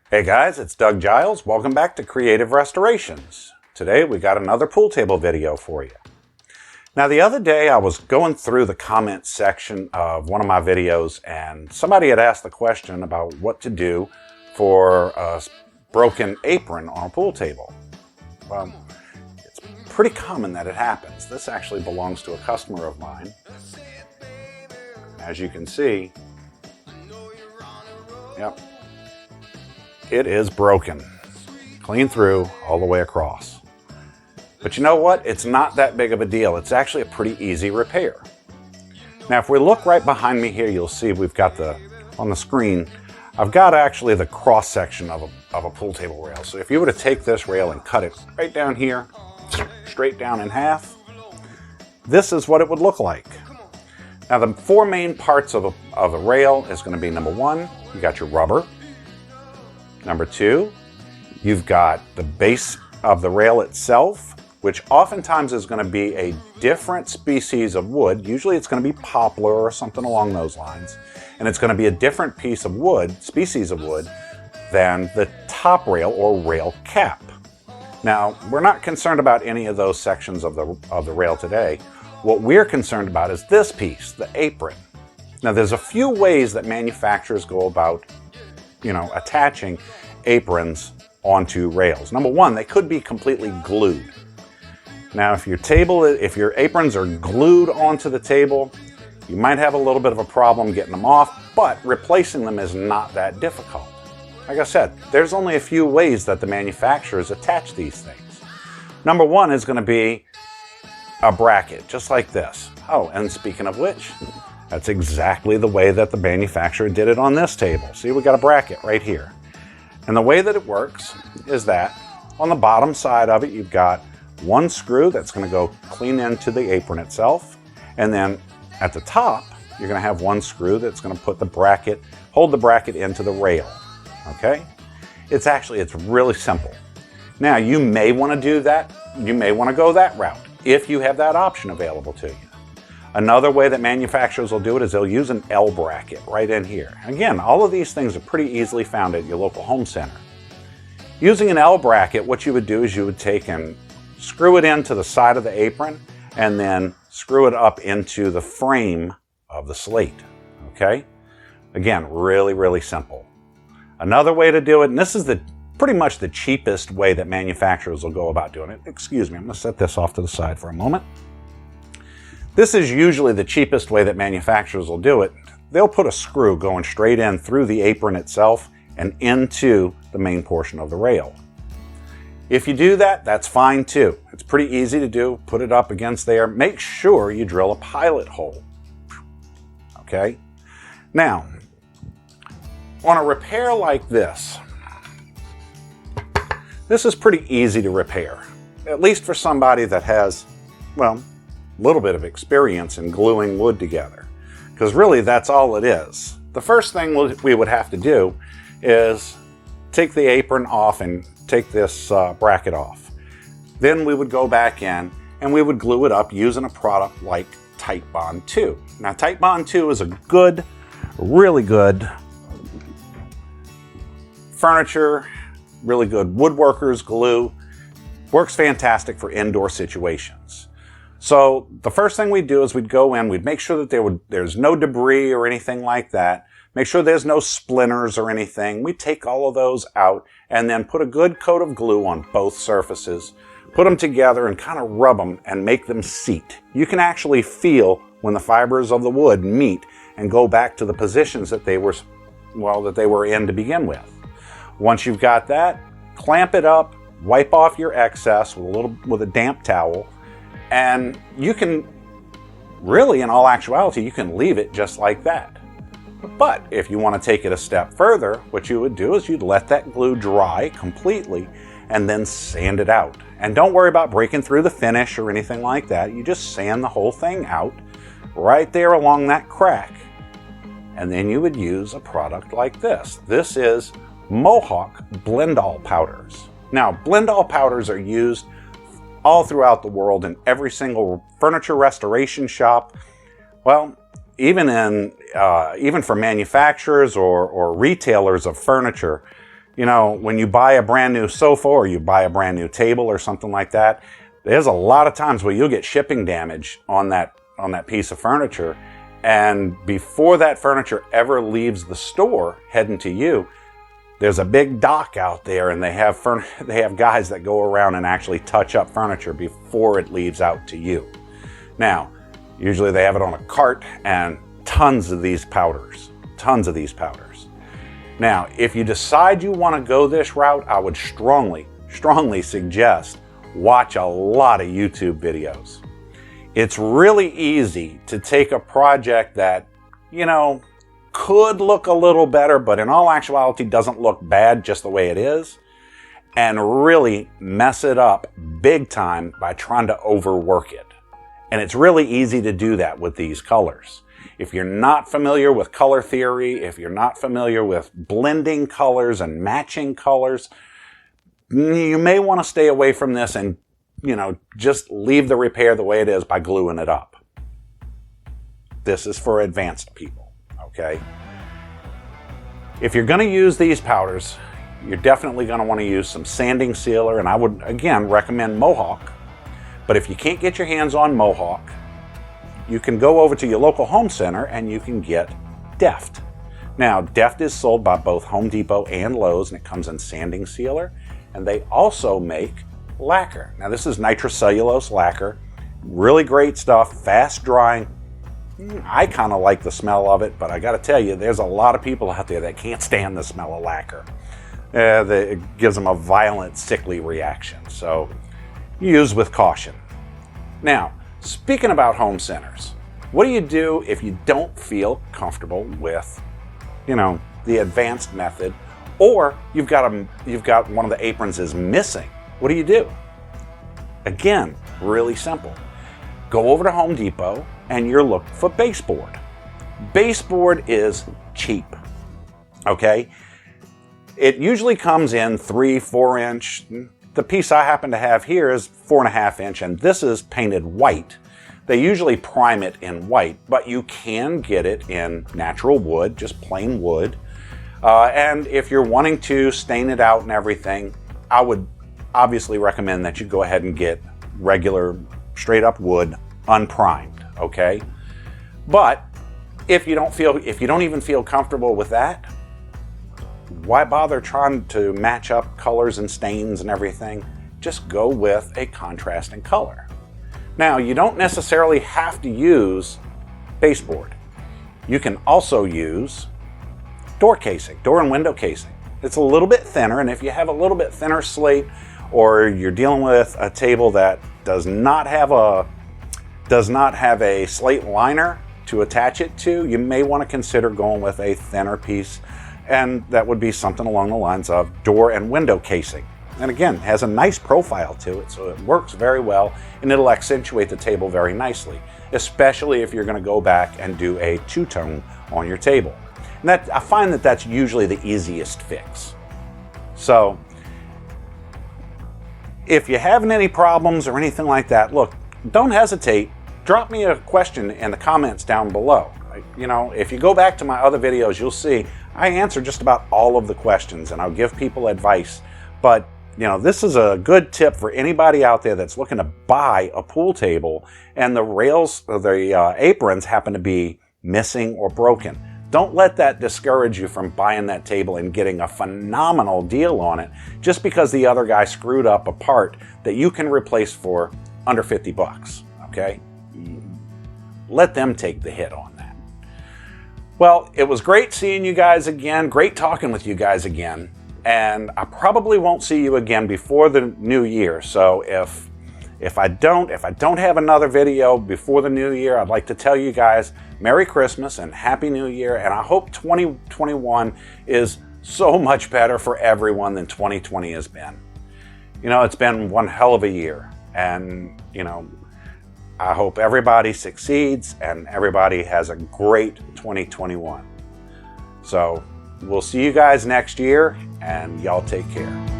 Hey guys, it's Doug Giles. Welcome back to Creative Restorations. Today we got another pool table video for you. Now the other day I was going through the comments section of one of my videos and somebody had asked the question about what to do for a broken apron on a pool table. Well, it's pretty common that it happens. This actually belongs to a customer of mine. As you can see, yep. It is broken, clean through, all the way across. But you know what? It's not that big of a deal. It's actually a pretty easy repair. Now, if we look right behind me here, you'll see we've got on the screen, I've got actually the cross section of a pool table rail. So if you were to take this rail and cut it right down here, straight down in half, this is what it would look like. Now, the four main parts of a rail is going to be, number one, you got your rubber. Number two, you've got the base of the rail itself, which oftentimes is going to be a different species of wood. Usually it's going to be poplar or something along those lines. And it's going to be a different piece of wood, species of wood, than the top rail or rail cap. Now, we're not concerned about any of those sections of the rail today. What we're concerned about is this piece, the apron. Now, there's a few ways that manufacturers go about attaching aprons onto rails. Number one, they could be completely glued. Now, if your aprons are glued onto the table, you might have a little bit of a problem getting them off, but replacing them is not that difficult. Like I said, there's only a few ways that the manufacturers attach these things. Number one is going to be a bracket, just like this. Oh, and speaking of which, that's exactly the way that the manufacturer did it on this table. See, we got a bracket right here. And the way that it works is that on the bottom side of it, you've got one screw that's going to go clean into the apron itself. And then at the top, you're going to have one screw that's going to hold the bracket into the rail. Okay? It's really simple. Now, you may want to do that. You may want to go that route if you have that option available to you. Another way that manufacturers will do it is they'll use an L bracket right in here. Again, all of these things are pretty easily found at your local home center. Using an L bracket, what you would do is you would take and screw it into the side of the apron and then screw it up into the frame of the slate. Okay? Again, really, really simple. Another way to do it, and this is pretty much the cheapest way that manufacturers will go about doing it. Excuse me, I'm going to set this off to the side for a moment. This is usually the cheapest way that manufacturers will do it. They'll put a screw going straight in through the apron itself and into the main portion of the rail. If you do that, that's fine too. It's pretty easy to do. Put it up against there. Make sure you drill a pilot hole. Okay? Now, on a repair like this is pretty easy to repair, at least for somebody that has, well, a little bit of experience in gluing wood together, because really that's all it is. The first thing we would have to do is take the apron off and take this bracket off. Then we would go back in and we would glue it up using a product like Titebond 2. Now, Titebond 2 is a really good furniture, really good woodworkers glue. Works fantastic for indoor situations. So the first thing we'd do is we'd go in, we'd make sure that there's no debris or anything like that. Make sure there's no splinters or anything. We take all of those out and then put a good coat of glue on both surfaces. Put them together and kind of rub them and make them seat. You can actually feel when the fibers of the wood meet and go back to the positions that they were in to begin with. Once you've got that, clamp it up, wipe off your excess with a damp towel, and you can really, in all actuality, you can leave it just like that. But if you want to take it a step further, what you would do is you'd let that glue dry completely and then sand it out. And don't worry about breaking through the finish or anything like that. You just sand the whole thing out right there along that crack. And then you would use a product like this. This is Mohawk Blendal powders. Now, Blendal powders are used all throughout the world in every single furniture restoration shop. Well, even for manufacturers or retailers of furniture, You know, when you buy a brand new sofa or you buy a brand new table or something like that, there's a lot of times where you'll get shipping damage on that piece of furniture. And before that furniture ever leaves the store heading to you, there's a big dock out there, and they have guys that go around and actually touch up furniture before it leaves out to you. Now, usually they have it on a cart, and tons of these powders. Now, if you decide you want to go this route, I would strongly suggest watch a lot of YouTube videos. It's really easy to take a project that, you know, could look a little better, but in all actuality doesn't look bad just the way it is, and really mess it up big time by trying to overwork it. And it's really easy to do that with these colors. If you're not familiar with color theory, if you're not familiar with blending colors and matching colors, you may want to stay away from this and, you know, just leave the repair the way it is by gluing it up. This is for advanced people, okay? If you're going to use these powders, you're definitely going to want to use some sanding sealer, and I would, again, recommend Mohawk. But if you can't get your hands on Mohawk, you can go over to your local home center and you can get Deft. Now, Deft is sold by both Home Depot and Lowe's, and it comes in sanding sealer, and they also make lacquer. Now, this is nitrocellulose lacquer. Really great stuff, fast drying. I kind of like the smell of it, but I got to tell you, there's a lot of people out there that can't stand the smell of lacquer. It gives them a violent, sickly reaction. So use with caution. Now, speaking about home centers, what do you do if you don't feel comfortable with, you know, the advanced method, or you've got one of the aprons is missing? What do? Again, really simple. Go over to Home Depot and you're looking for baseboard. Baseboard is cheap, okay? It usually comes in 3-4 inch. The piece I happen to have here is 4.5 inch, and this is painted white. They usually prime it in white, but you can get it in natural wood, just plain wood. And if you're wanting to stain it out and everything, I would obviously recommend that you go ahead and get regular, straight up wood, unprimed, okay? But if you don't even feel comfortable with that, why bother trying to match up colors and stains and everything? Just go with a contrasting color. Now, you don't necessarily have to use baseboard. You can also use door casing, door and window casing. It's a little bit thinner, and if you have a little bit thinner slate, or you're dealing with a table that does not have a slate liner to attach it to, you may want to consider going with a thinner piece, and that would be something along the lines of door and window casing. And again, has a nice profile to it, so it works very well, and it'll accentuate the table very nicely, especially if you're going to go back and do a two-tone on your table. And I find that that's usually the easiest fix. So if you're having any problems or anything like that, look, don't hesitate. Drop me a question in the comments down below. You know, if you go back to my other videos, you'll see I answer just about all of the questions, and I'll give people advice. But, you know, this is a good tip for anybody out there that's looking to buy a pool table and the rails, the aprons happen to be missing or broken. Don't let that discourage you from buying that table and getting a phenomenal deal on it just because the other guy screwed up a part that you can replace for under 50 bucks, okay? Let them take the hit on that. Well, it was great seeing you guys again, great talking with you guys again, and I probably won't see you again before the new year. So if I don't have another video before the new year, I'd like to tell you guys Merry Christmas and Happy New Year, and I hope 2021 is so much better for everyone than 2020 has been. You know, it's been one hell of a year, and, you know, I hope everybody succeeds and everybody has a great 2021. So we'll see you guys next year, and y'all take care.